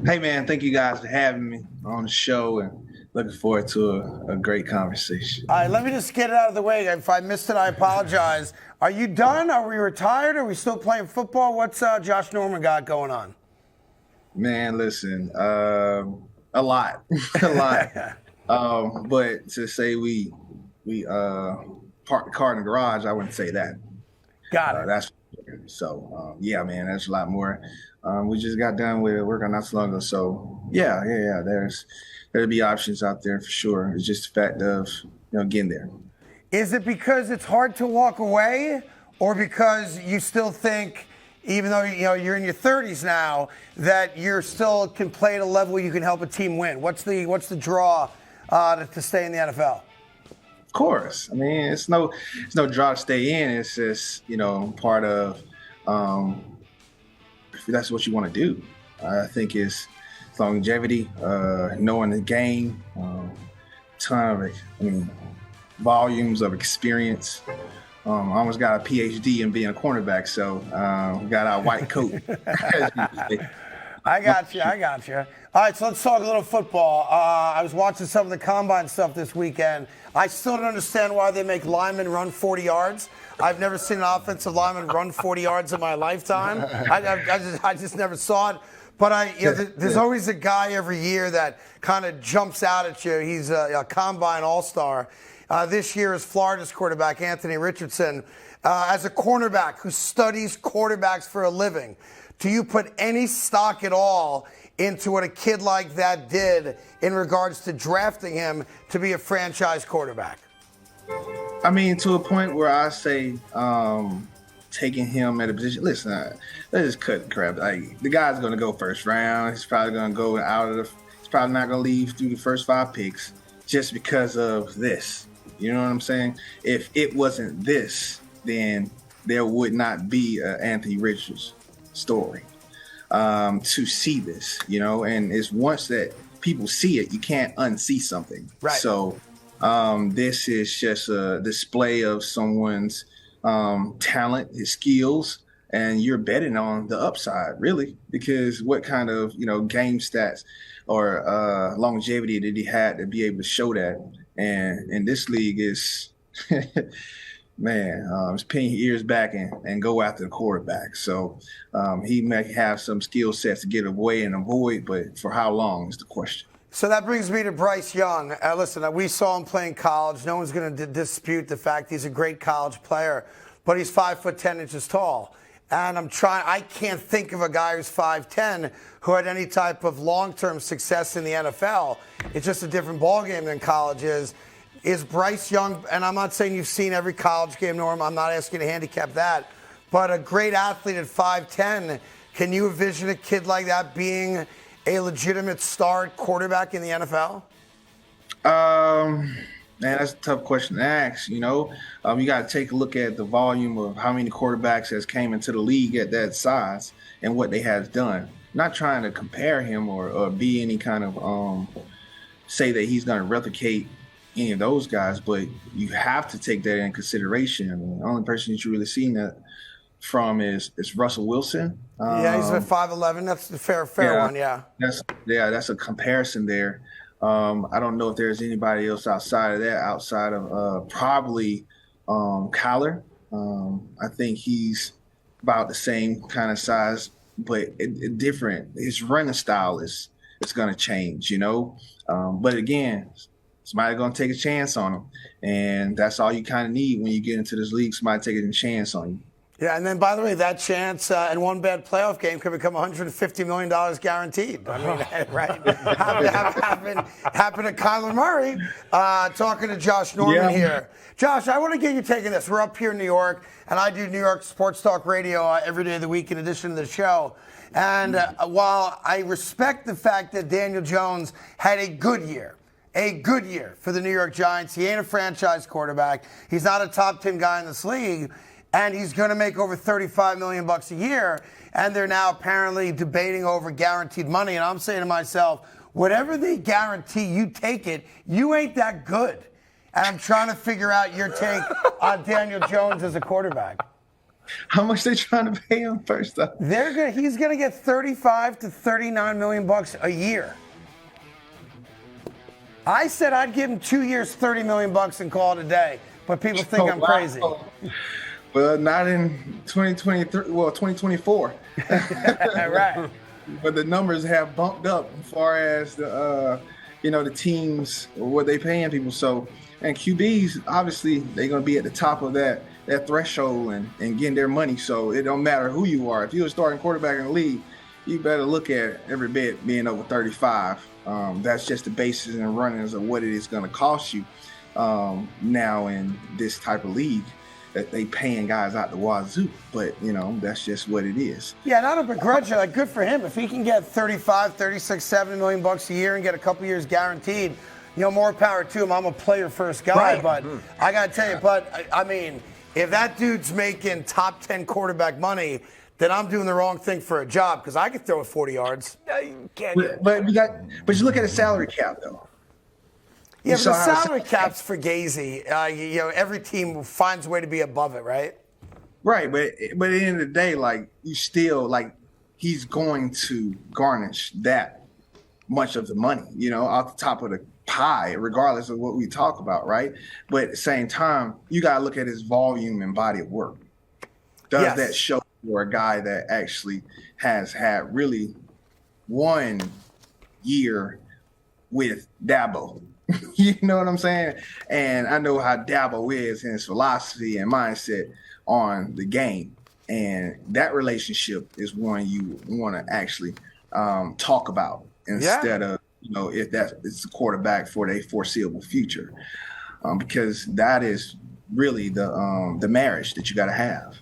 Hey, man, thank you guys for having me on the show and looking forward to a great conversation. All right, let me just get it out of the way. If I missed it, I apologize. Are you done? Are we retired? Are we still playing football? What's Josh Norman got going on? Man, listen, a lot, a lot. But to say we parked the car in the garage, I wouldn't say that. Got it. That's so. Yeah, man, that's a lot more. We just got done with working not so long ago, so yeah. There'll be options out there for sure. It's just the fact of getting there. Is it because it's hard to walk away, or because you still think, even though you're in your 30s now, that you're still can play at a level you can help a team win? What's the draw to stay in the NFL? Of course. I mean, it's no draw to stay in. It's just part of if that's what you want to do. I think it's longevity, knowing the game, volumes of experience. I almost got a PhD in being a cornerback, so got our white coat. I got you. All right, so let's talk a little football. I was watching some of the combine stuff this weekend. I still don't understand why they make linemen run 40 yards. I've never seen an offensive lineman run 40 yards in my lifetime. I just never saw it. But there's always a guy every year that kind of jumps out at you. He's a combine all-star. This year is Florida's quarterback, Anthony Richardson. As a cornerback who studies quarterbacks for a living, do you put any stock at all into what a kid like that did in regards to drafting him to be a franchise quarterback? I mean, to a point where I say taking him at a position. Listen, let's just cut the crap. Like, the guy's going to go first round. He's probably going to go he's probably not going to leave through the first 5 picks just because of this. You know what I'm saying? If it wasn't this, then there would not be an Anthony Richardson story to see this, and it's once that people see it, you can't unsee something. Right. So this is just a display of someone's talent, his skills, and you're betting on the upside, really, because what kind of game stats or longevity did he have to be able to show that? And in this league is it's pin your ears back and go after the quarterback. So he may have some skill sets to get away and avoid, but for how long is the question. So that brings me to Bryce Young. Listen, we saw him play in college. No one's going to dispute the fact he's a great college player, but he's 5'10" tall. And I can't think of a guy who's 5'10" who had any type of long-term success in the NFL. It's just a different ballgame than college is. Is Bryce Young, and I'm not saying you've seen every college game, Norm, I'm not asking you to handicap that, but a great athlete at 5'10", can you envision a kid like that being a legitimate star quarterback in the NFL? Man, that's a tough question to ask. You got to take a look at the volume of how many quarterbacks has came into the league at that size and what they have done. I'm not trying to compare him or be any kind of say that he's going to replicate any of those guys, but you have to take that in consideration. I mean, the only person that you really seen that from is Russell Wilson. Yeah, he's at 5'11". That's the fair one. Yeah. That's a comparison there. I don't know if there's anybody else outside of that, probably Kyler. I think he's about the same kind of size, but different. His running style is going to change, But again, somebody's going to take a chance on him, and that's all you kind of need when you get into this league. Somebody taking a chance on you. Yeah, and then, by the way, that chance in one bad playoff game could become $150 million guaranteed. I mean, right? Happened to Kyler Murray. Talking to Josh Norman here. Josh, I want to get you taking this. We're up here in New York, and I do New York Sports Talk Radio every day of the week in addition to the show. And while I respect the fact that Daniel Jones had a good year for the New York Giants, he ain't a franchise quarterback. He's not a top 10 guy in this league. And he's going to make over $35 million a year. And they're now apparently debating over guaranteed money. And I'm saying to myself, whatever they guarantee, you take it. You ain't that good. And I'm trying to figure out your take on Daniel Jones as a quarterback. How much they trying to pay him first off? He's gonna get 35 to 39 million bucks a year. I said I'd give him 2 years, 30 million bucks and call it a day, but people think I'm crazy. Well, not in 2023. Well, 2024. Right. But the numbers have bumped up as far as the the teams, what they paying people. So, and QBs obviously they're gonna be at the top of that threshold and getting their money. So it don't matter who you are. If you're a starting quarterback in the league, you better look at every bit being over 35. That's just the basis and runnings of what it is going to cost you now in this type of league that they paying guys out the wazoo. But, that's just what it is. Yeah, not a begrudge. Like, good for him. If he can get 35, 36, 70 million bucks a year and get a couple years guaranteed, more power to him. I'm a player first guy, Right. but I got to tell you, I mean, if that dude's making top 10 quarterback money, then I'm doing the wrong thing for a job because I could throw it 40 yards. You can't. But you look at the salary cap though. Yeah, but the salary cap's for Gazy. Every team finds a way to be above it, right? Right, but at the end of the day, you still he's going to garnish that much of the money, off the top of the pie, regardless of what we talk about, right? But at the same time, you gotta look at his volume and body of work. Does that show for a guy that actually has had really 1 year with Dabo? You know what I'm saying? And I know how Dabo is in his philosophy and mindset on the game. And that relationship is one you want to actually talk about instead of, if it's the quarterback for their foreseeable future. Because that is really the marriage that you got to have.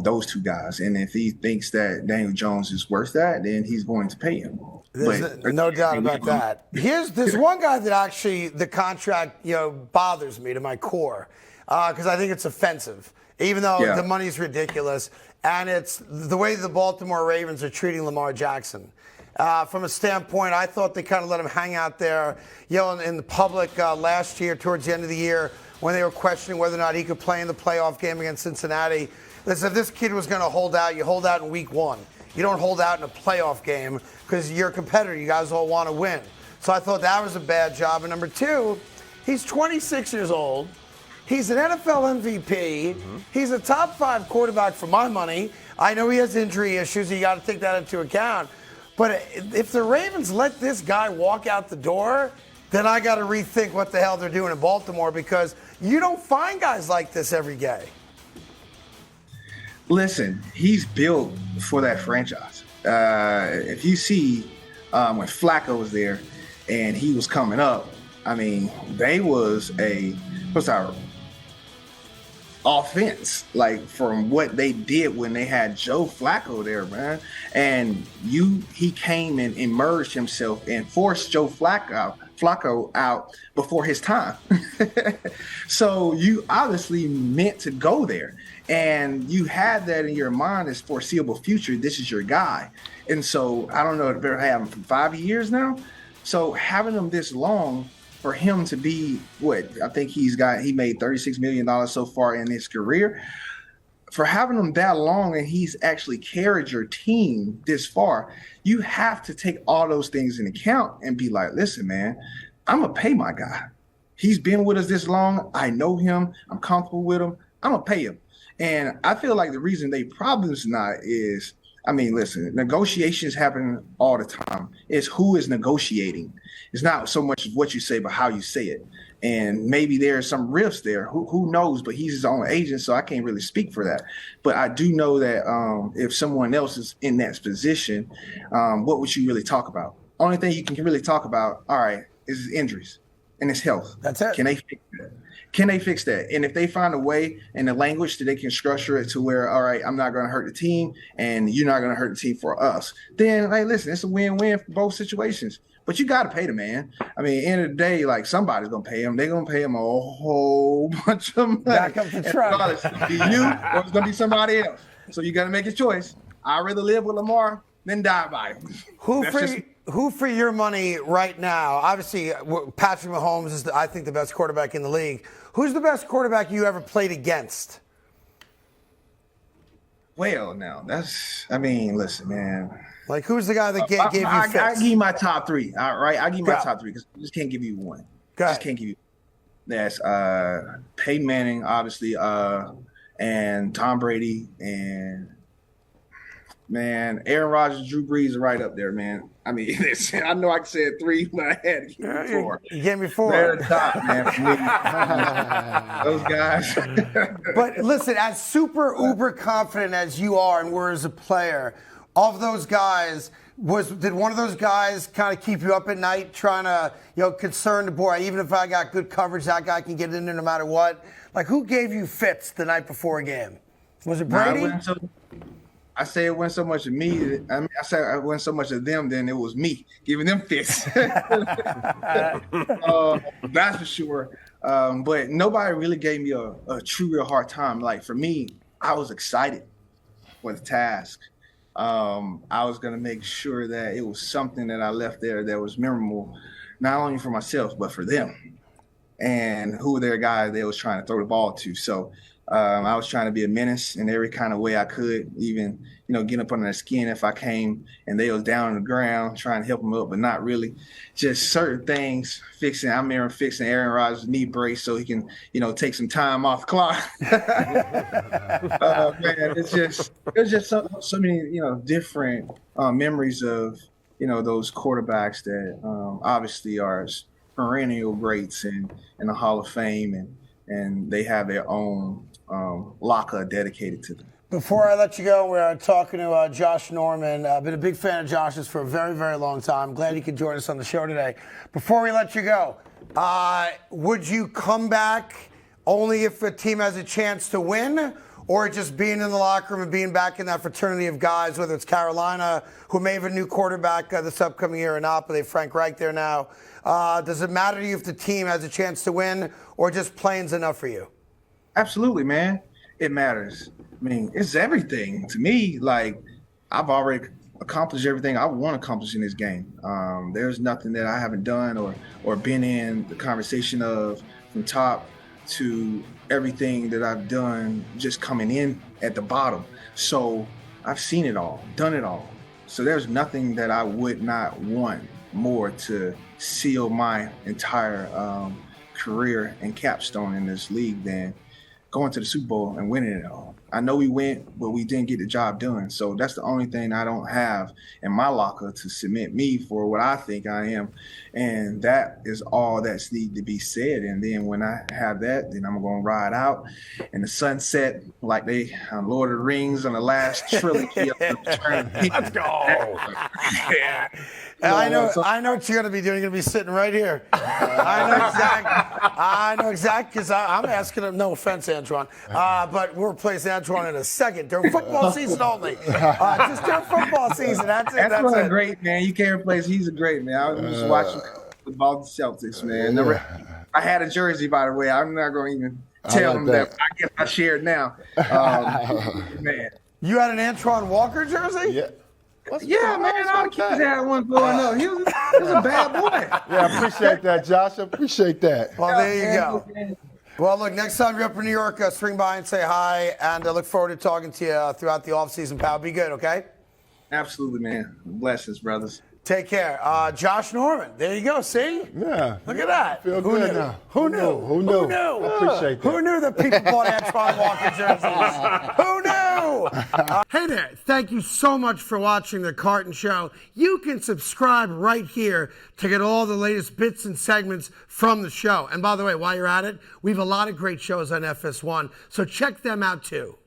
Those two guys. And if he thinks that Daniel Jones is worth that, then he's going to pay him. There's no doubt about that. There's one guy that actually the contract bothers me to my core because I think it's offensive, even though the money's ridiculous, and it's the way the Baltimore Ravens are treating Lamar Jackson. From a standpoint, I thought they kind of let him hang out there, in the public last year, towards the end of the year, when they were questioning whether or not he could play in the playoff game against Cincinnati. Listen, if this kid was going to hold out, you hold out in week 1. You don't hold out in a playoff game because you're a competitor. You guys all want to win. So I thought that was a bad job. And number 2, he's 26 years old. He's an NFL MVP. Mm-hmm. He's a top 5 quarterback for my money. I know he has injury issues. You got to take that into account. But if the Ravens let this guy walk out the door, then I got to rethink what the hell they're doing in Baltimore because you don't find guys like this every day. Listen, he's built for that franchise. If you see when Flacco was there and he was coming up, they was our offense, from what they did when they had Joe Flacco there, man. And he came and emerged himself and forced Joe Flacco out before his time. So you obviously meant to go there. And you had that in your mind as foreseeable future. This is your guy. And so I don't know if they're having for 5 years now. So having him this long for him to be I think he made $36 million so far in his career. For having him that long and he's actually carried your team this far, you have to take all those things into account and be like, listen, man, I'm going to pay my guy. He's been with us this long. I know him. I'm comfortable with him. I'm going to pay him. And I feel like the reason they problems not is, listen, negotiations happen all the time. It's who is negotiating. It's not so much what you say, but how you say it. And maybe there's some rifts there. Who knows? But he's his own agent, so I can't really speak for that. But I do know that if someone else is in that position, what would you really talk about? Only thing you can really talk about, all right, is his injuries and his health. That's it. Can they fix that? Can they fix that? And if they find a way in the language that they can structure it to where, all right, I'm not going to hurt the team and you're not going to hurt the team for us, then, listen, it's a win-win for both situations. But you got to pay the man. At the end of the day, somebody's going to pay him. They're going to pay him a whole bunch of money. Back up the truck. It's going to be you or it's going to be somebody else. So you got to make a choice. I'd rather live with Lamar than die by him. Who for your money right now? Obviously, Patrick Mahomes is, I think, the best quarterback in the league. Who's the best quarterback you ever played against? Well, now listen, man. Like, who's the guy that gave you fits? I give you my top three. All right, I give you my top three because I just can't give you one. Just can't give you. That's Peyton Manning, obviously, and Tom Brady, and man, Aaron Rodgers, Drew Brees are right up there, man. I mean, I know I said three, but I had to give you four. You gave me four. They're the top, man, for me. Those guys. But listen, as super uber confident as you are and were as a player, of those guys, did one of those guys kind of keep you up at night trying to, concerned, boy, even if I got good coverage, that guy can get in there no matter what? Like, who gave you fits the night before a game? Was it Brady? I say it wasn't so much of me. I say it wasn't so much of them, then it was me giving them fits. That's for sure. But nobody really gave me a true, real hard time. Like, for me, I was excited for the task. I was going to make sure that it was something that I left there that was memorable, not only for myself, but for them and who their guys they was trying to throw the ball to. So I was trying to be a menace in every kind of way I could, even, getting up under their skin if I came and they was down on the ground, trying to help them up, but not really. Just certain things, fixing Aaron Rodgers' knee brace so he can, take some time off the clock. Man, there's just so many, different memories of, those quarterbacks that obviously are perennial greats in the Hall of Fame, and they have their own locker dedicated to them. Before I let you go, we're talking to Josh Norman. I've been a big fan of Josh's for a very, very long time. Glad he could join us on the show today. Before we let you go, would you come back only if a team has a chance to win, or just being in the locker room and being back in that fraternity of guys, whether it's Carolina, who may have a new quarterback this upcoming year or not, but they have Frank Reich there now. Does it matter to you if the team has a chance to win, or just playing's enough for you? Absolutely, man. It matters. I mean, it's everything to me. Like, I've already accomplished everything I want to accomplish in this game. There's nothing that I haven't done or been in the conversation of from top to everything that I've done just coming in at the bottom. So I've seen it all, done it all. So there's nothing that I would not want more to seal my entire career and capstone in this league than going to the Super Bowl and winning it all. I know we went, but we didn't get the job done. So that's the only thing I don't have in my locker to cement me for what I think I am. And that is all that's need to be said. And then when I have that, then I'm going to ride out in the sunset like they on Lord of the Rings on the last trilogy of the Return. Let's go. Yeah. I know what you're going to be doing. You're going to be sitting right here. I know exactly because I'm asking him, no offense, Antoine, but we'll replace Antoine in a second. During football season only. Just during football season. That's it. That's a great man. You can't replace. He's a great man. I was just watching the Boston Celtics, man. I had a jersey, by the way. I'm not going to even tell him that. I guess I share it now. Man. You had an Antoine Walker jersey? Yeah. Yeah, man, all the kids had one growing up. He was a bad boy. Yeah, I appreciate that, Josh. I appreciate that. Well, there you go. Well, look, next time you're up in New York, swing by and say hi, and I look forward to talking to you throughout the offseason, pal. Be good, okay? Absolutely, man. Blessings, brothers. Take care. Josh Norman. There you go. See? Yeah. Look at that. Feel Who good knew? now. Who knew? Who knew? Who knew? I appreciate that. Who knew that people bought Antoine Walker jerseys? Who knew? Hey there. Thank you so much for watching The Carton Show. You can subscribe right here to get all the latest bits and segments from the show. And by the way, while you're at it, we have a lot of great shows on FS1, so check them out too.